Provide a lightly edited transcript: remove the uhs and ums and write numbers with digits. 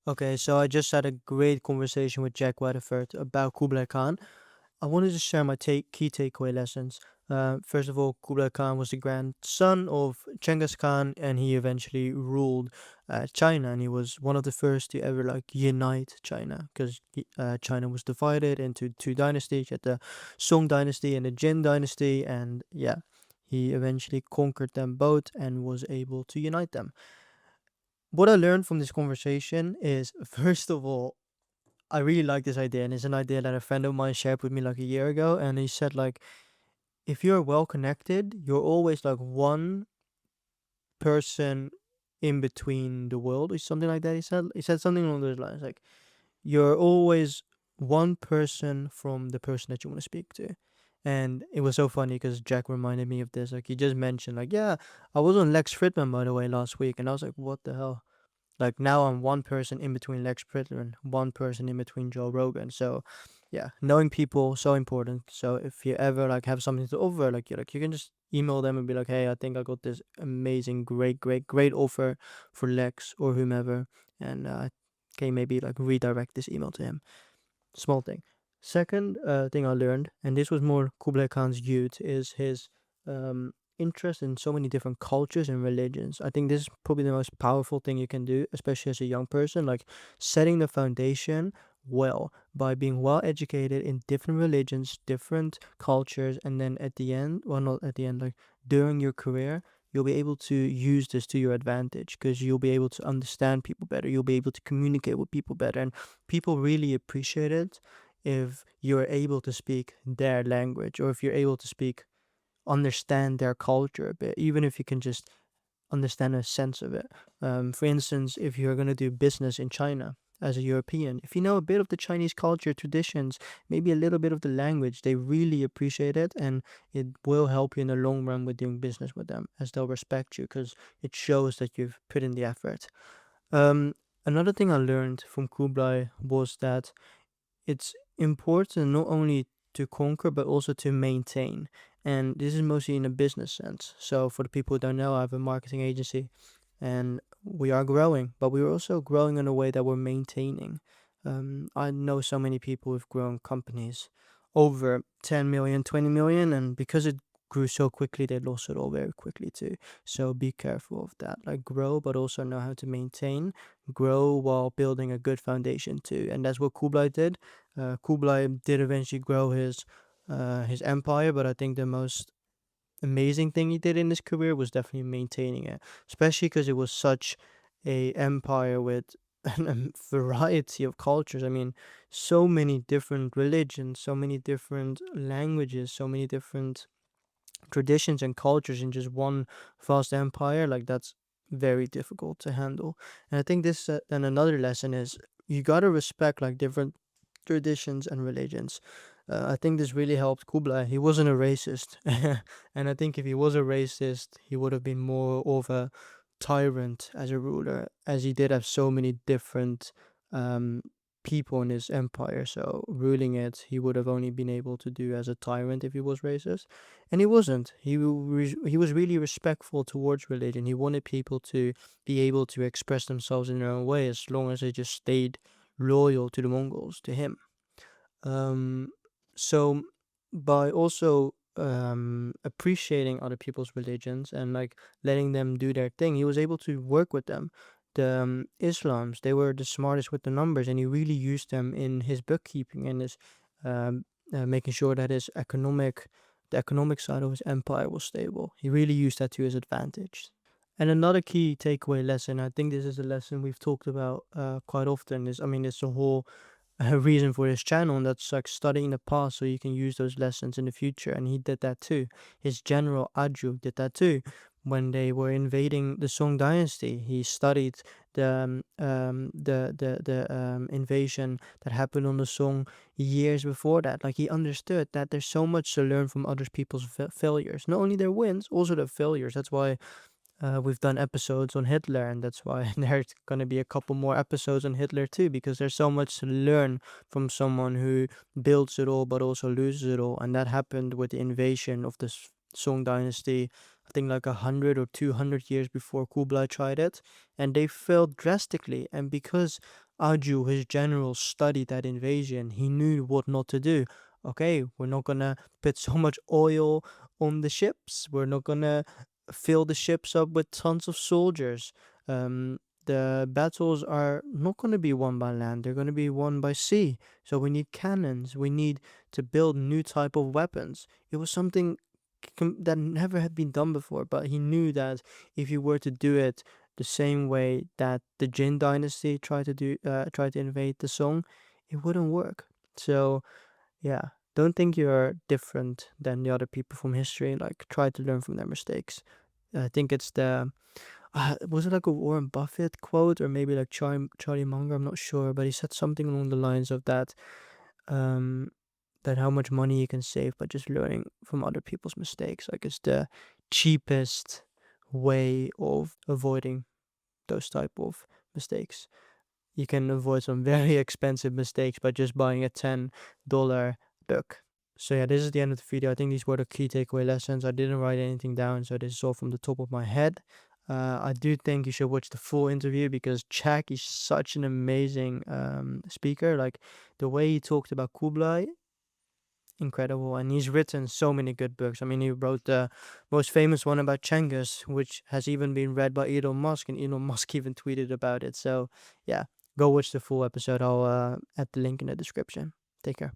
Okay, so I just had a great conversation with Jack Weatherford about Kublai Khan. I wanted to share my key takeaway lessons. First of all, Kublai Khan was the grandson of Genghis Khan, and he eventually ruled China. And he was one of the first to ever unite China, because China was divided into two dynasties. You had the Song dynasty and the Jin dynasty, and yeah, he eventually conquered them both and was able to unite them. What I learned from this conversation is, first of all, I really like this idea, and it's an idea that a friend of mine shared with me like a year ago. And he said, like, if you're well connected, you're always like one person in between the world, or something like that. He said something along those lines, like you're always one person from the person that you want to speak to. And it was so funny because Jack reminded me of this. Like, he just mentioned, like, yeah, I was on Lex Fridman, by the way, last week, and I was like, what the hell? Like, now I'm one person in between Lex Fridman and one person in between Joe Rogan. So yeah, knowing people so important. So if you ever like have something to offer, you can just email them and be like, hey, I think I got this amazing, great offer for Lex or whomever, and can you maybe like redirect this email to him? Small thing. Second thing I learned, and this was more Kublai Khan's youth, is his interest in so many different cultures and religions. I think this is probably the most powerful thing you can do, especially as a young person, like setting the foundation well by being well educated in different religions, different cultures, and then at the end, well, not at the end, like during your career, you'll be able to use this to your advantage because you'll be able to understand people better. You'll be able to communicate with people better. And people really appreciate it if you're able to speak their language, or if you're able to understand their culture a bit, even if you can just understand a sense of it. For instance, if you're going to do business in China as a European, if you know a bit of the Chinese culture, traditions, maybe a little bit of the language, they really appreciate it, and it will help you in the long run with doing business with them, as they'll respect you because it shows that you've put in the effort. Um, Another thing I learned from Kublai was that it's important not only to conquer but also to maintain. And this is mostly in a business sense. So for the people who don't know, I have a marketing agency and we are growing, but we're also growing in a way that we're maintaining. I know so many people who've grown companies over 10 million, 20 million, and because it grew so quickly, they lost it all very quickly too. So be careful of that. Like, grow, but also know how to maintain. Grow while building a good foundation too. And that's what Kublai did. Kublai did eventually grow his empire, but I think the most amazing thing he did in his career was definitely maintaining it, especially because it was such a empire with a variety of cultures. I mean, so many different religions, so many different languages, so many different traditions and cultures in just one vast empire. Like, that's very difficult to handle. And I think this and another lesson is you got to respect like different traditions and religions. I think this really helped Kublai. He wasn't a racist, and I think if he was a racist, he would have been more of a tyrant as a ruler, as he did have so many different um, people in his empire. So ruling it, he would have only been able to do as a tyrant if he was racist, and he wasn't. He was really respectful towards religion. He wanted people to be able to express themselves in their own way as long as they just stayed loyal to the Mongols, to him. Um, so by also appreciating other people's religions and like letting them do their thing, he was able to work with them. The Islams, they were the smartest with the numbers, and he really used them in his bookkeeping and his making sure that the economic side of his empire was stable. He really used that to his advantage. And another key takeaway lesson, I think this is a lesson we've talked about quite often, is, I mean, it's a whole a reason for his channel, and that's like studying the past so you can use those lessons in the future. And he did that too. His general Aju did that too. When they were invading the Song dynasty, he studied the invasion that happened on the Song years before that. Like, he understood that there's so much to learn from other people's failures, not only their wins, also their failures. That's why we've done episodes on Hitler, and that's why there's going to be a couple more episodes on Hitler too, because there's so much to learn from someone who builds it all but also loses it all. And that happened with the invasion of the Song dynasty I think like 100 or 200 years before Kublai tried it, and they failed drastically. And because Aju, his general, studied that invasion, he knew what not to do. Okay, we're not gonna put so much oil on the ships. We're not gonna fill the ships up with tons of soldiers. The battles are not going to be won by land, they're going to be won by sea. So we need cannons, we need to build new type of weapons. It was something that never had been done before, but he knew that if you were to do it the same way that the Jin dynasty tried to invade the Song, it wouldn't work. So yeah, don't think you're different than the other people from history. Like, try to learn from their mistakes. I think it's the was it like a Warren Buffett quote, or maybe like Charlie Munger? I'm not sure, but he said something along the lines of that. Um, that how much money you can save by just learning from other people's mistakes. Like, it's the cheapest way of avoiding those type of mistakes. You can avoid some very expensive mistakes by just buying a $10 book. So yeah, this is the end of the video. I think these were the key takeaway lessons. I didn't write anything down, so this is all from the top of my head. I do think you should watch the full interview because Jack is such an amazing speaker. Like, the way he talked about Kublai, incredible. And he's written so many good books. I mean, he wrote the most famous one about Genghis, which has even been read by Elon Musk, and Elon Musk even tweeted about it. So yeah, go watch the full episode. I'll add the link in the description. Take care.